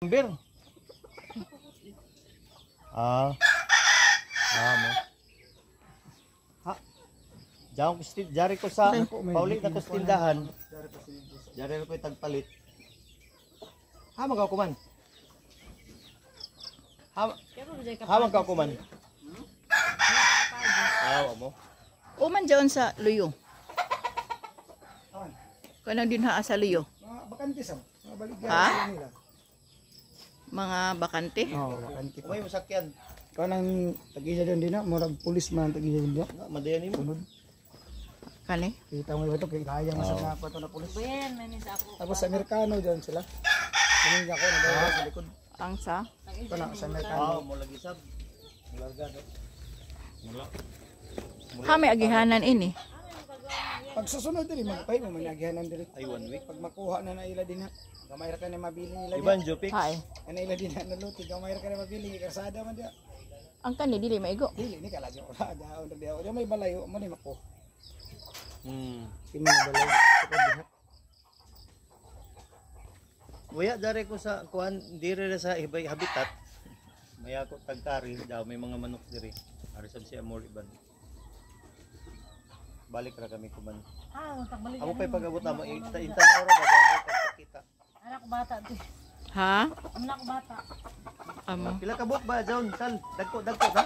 Bir. Mo. Ha. Jari ko sa paulit na kustindahan. Jari ko tagpalit. Ha magakuman. Ha magakuman. Mo. Uman dyan sa Luyo. Kanang din haa sa Luyo. Bakante sa mga baligyan nila. Mga bakante? Oo, bakante pa. May masakyan. Kanang tag-isa doon din na, murag pulis man tag-isa doon din. Madayan mo. Sunod. Kani? Kita mo ito, kaya masag na pa ito na pulis. Bayan, manis ako. Tapos sa Amerikano dyan sila. Kunin ako, nagawin sa likod. Ang sa? Ito na, sa Amerikano. Mo lagi sab. Larga do. Kami agihanan ini. Pag susunod din, magpay mo, managihanan din. Ay 1 week. Pag makuha na ila din ha. Gamay ra ka na mabili nila. Iban Jupix. Hay. Ano ila din na naluti, gamay ra ka na mabili. Karsada man dia. Ang kani dili maigo. Dili, ni kala dyan. Wala, daon na dia. May balayo, mo ni mako. Sino na balayo? Kuya, dari ko sa kuan dire sa ibay habitat. Maya ko tagkari daw may mga manok diri. Ari sab si Amor Iban. Balik ra kami kuman. Tagbalik. Amo pay pag-abot na mo intan ora ba kita. Anak ko bata. Ha? Anak ko bata. Amo. Pila ka buok ba John? Sal, dagko na.